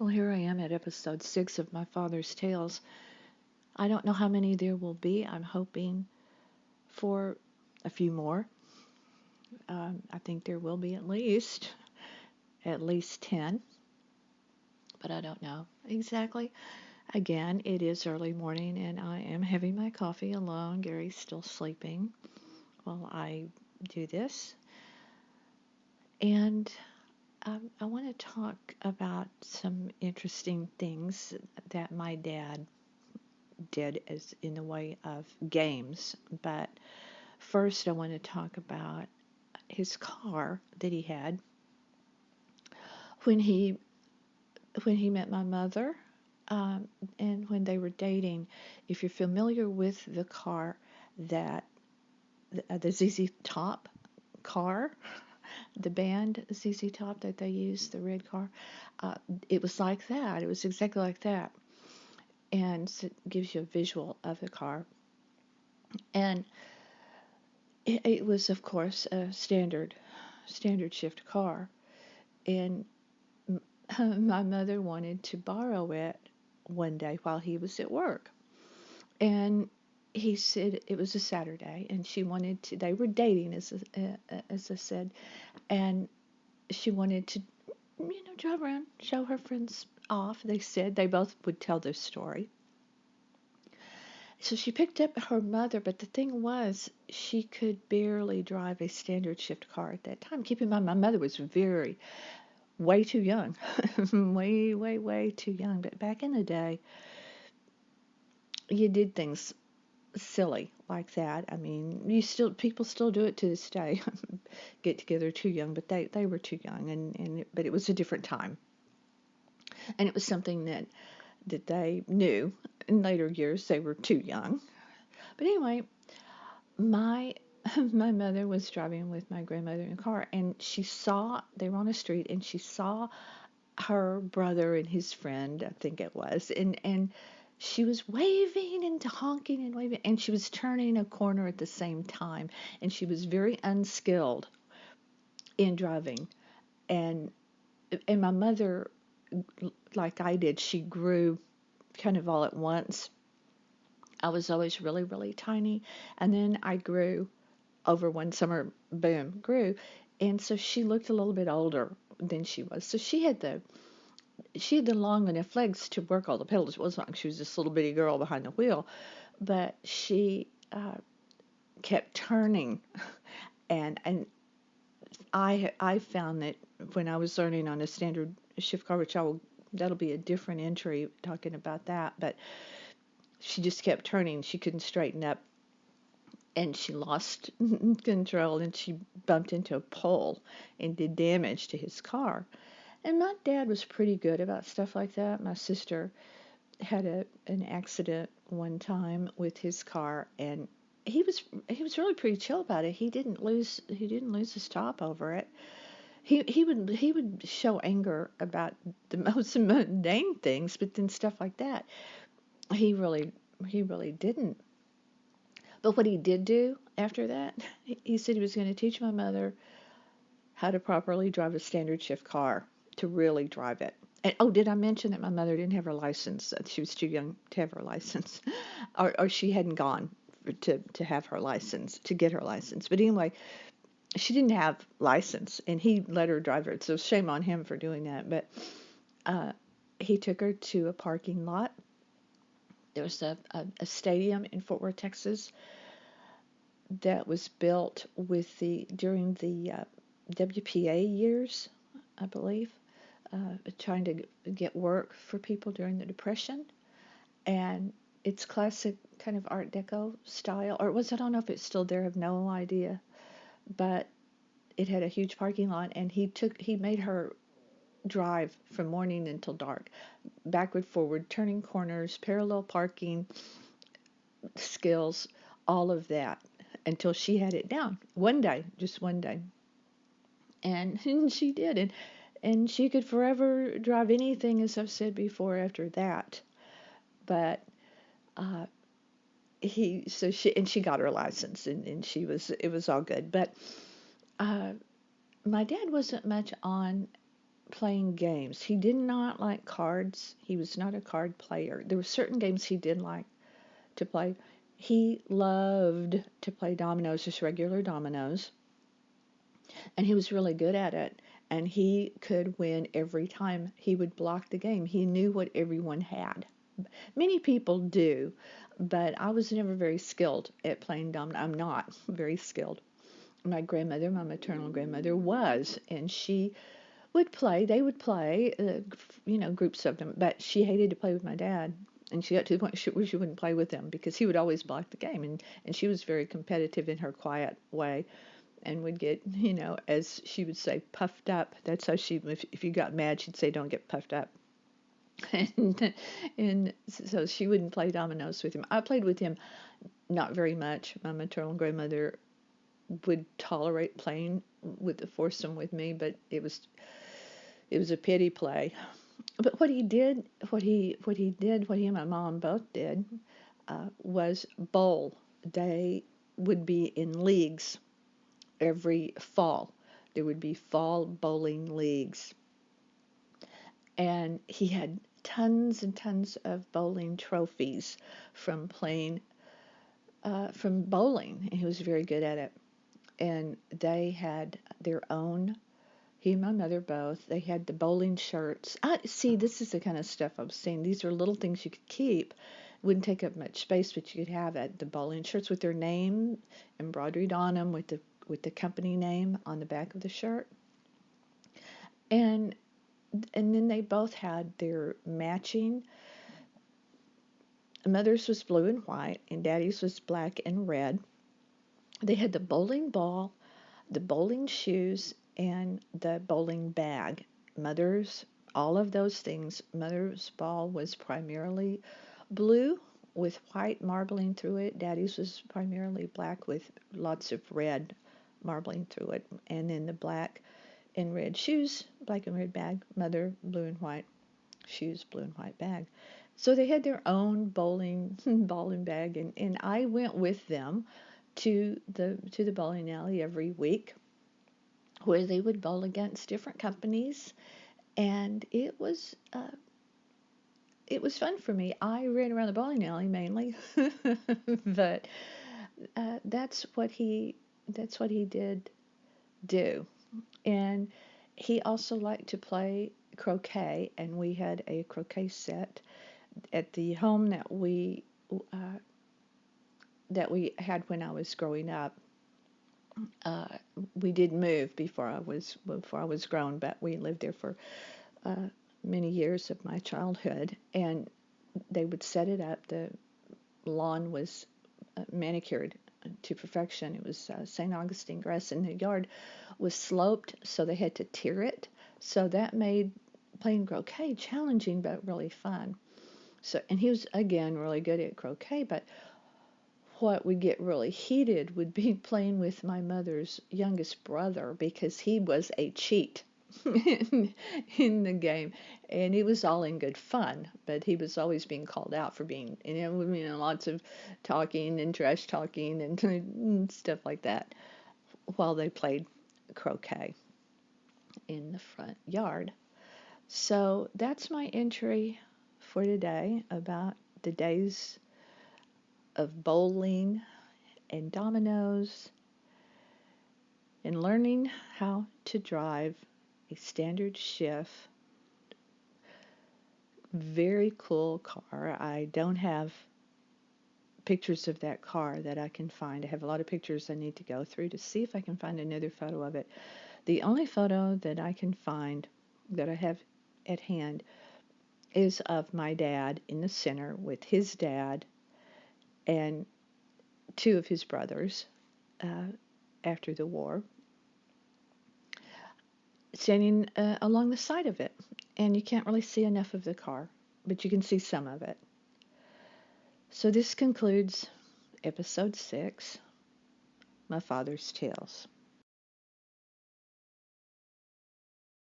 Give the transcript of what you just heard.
Well, here I am at episode 6 of My Father's Tales. I don't know how many there will be. I'm hoping for a few more. I think there will be at least 10, but I don't know exactly. Again, it is early morning and I am having my coffee alone. Gary's still sleeping while I do this. And I want to talk about some interesting things that my dad did as in the way of games. But first, I want to talk about his car that he had when he met my mother, and when they were dating. If you're familiar with the car that the ZZ Top car, the band ZZ Top that they used, the red car, it was like that. It was exactly like that, and so it gives you a visual of the car. And it was, of course, a standard shift car, and my mother wanted to borrow it one day while he was at work. And he said it was a Saturday, and she wanted to, they were dating, as I said, and she wanted to, drive around, show her friends off. They said they both would tell their story. So she picked up her mother, but the thing was, she could barely drive a standard shift car at that time. Keep in mind, my mother was way too young, way, way, way too young. But back in the day, you did things silly like that. I mean, people still do it to this day. Get together too young, but they were too young, but it was a different time, and it was something that they knew. In later years, they were too young. But anyway, my my mother was driving with my grandmother in a car, and they were on a street, and she saw her brother and his friend, I think it was, and she was waving and honking and waving, and she was turning a corner at the same time, and she was very unskilled in driving, and my mother, like I did, she grew kind of all at once. I was always really, really tiny, and then I grew over one summer, boom, grew, and so she looked a little bit older than she was. So she had the long enough legs to work all the pedals. It wasn't like she was this little bitty girl behind the wheel, but she kept turning, and I found that when I was learning on a standard shift car, that'll be a different entry talking about that, but she just kept turning. She couldn't straighten up, and she lost control, and she bumped into a pole and did damage to his car. And my dad was pretty good about stuff like that. My sister had an accident one time with his car, and he was really pretty chill about it. He didn't lose his top over it. He would show anger about the most mundane things, but then stuff like that, he really didn't. But what he did do after that, he said he was going to teach my mother how to properly drive a standard shift car, to really drive it. And oh, did I mention that my mother didn't have her license? She was too young to have her license, or she hadn't gone to have her license, to get her license. But anyway, she didn't have license, and he let her drive it. So shame on him for doing that. But he took her to a parking lot. There was a stadium in Fort Worth, Texas, that was built during the WPA years, I believe, trying to get work for people during the Depression. And it's classic kind of Art Deco style, or I don't know if it's still there, I have no idea. But it had a huge parking lot, and he made her drive from morning until dark, backward, forward, turning corners, parallel parking skills, all of that, until she had it down. One day, just one day. And she did. And she could forever drive anything, as I've said before, after that. But she got her license, and it was all good. But my dad wasn't much on playing games. He did not like cards. He was not a card player. There were certain games he did like to play. He loved to play dominoes, just regular dominoes, and he was really good at it. And he could win every time. He would block the game. He knew what everyone had. Many people do, but I was never very skilled at playing dominoes. I'm not very skilled. My grandmother, my maternal grandmother, was, and she would play. They would play, groups of them, but she hated to play with my dad. And she got to the point where she wouldn't play with him because he would always block the game. And she was very competitive in her quiet way and would get, as she would say, puffed up. That's how if you got mad, she'd say, don't get puffed up. And so she wouldn't play dominoes with him. I played with him not very much. My maternal grandmother would tolerate playing with the foursome with me, but it was a pity play. But what he and my mom both did, was bowl. They would be in leagues every fall. There would be fall bowling leagues. And he had tons and tons of bowling trophies from playing, from bowling. And he was very good at it. And they had their own, he and my mother both, they had the bowling shirts. See, this is the kind of stuff I was saying. These are little things you could keep. Wouldn't take up much space, but you could have it. The bowling shirts with their name embroidered on them, with the company name on the back of the shirt. And then they both had their matching. Mother's was blue and white, and Daddy's was black and red. They had the bowling ball, the bowling shoes, and the bowling bag. Mother's, all of those things. Mother's ball was primarily blue with white marbling through it. Daddy's was primarily black with lots of red marbling through it. And then the black and red shoes, black and red bag. Mother, blue and white shoes, blue and white bag. So they had their own bowling bag, and I went with them to the bowling alley every week, where they would bowl against different companies, and it was fun for me. I ran around the bowling alley mainly, but that's what he did do. And he also liked to play croquet, and we had a croquet set at the home that we had when I was growing up. We did move before I was grown, but we lived there for many years of my childhood, and they would set it up. The lawn was manicured to perfection. It was St. Augustine grass, and the yard was sloped, so they had to tier it. So that made playing croquet challenging but really fun. So, and he was again really good at croquet, but what would get really heated would be playing with my mother's youngest brother, because he was a cheat in the game, and it was all in good fun, but he was always being called out for being, lots of talking and trash talking and stuff like that while they played croquet in the front yard. So that's my entry for today about the days of bowling and dominoes and learning how to drive a standard shift. Very cool car. I don't have pictures of that car that I can find. I have a lot of pictures I need to go through to see if I can find another photo of it. The only photo that I can find that I have at hand is of my dad in the center with his dad and two of his brothers after the war, standing along the side of it. And you can't really see enough of the car, but you can see some of it. So this concludes episode 6, My Father's Tales.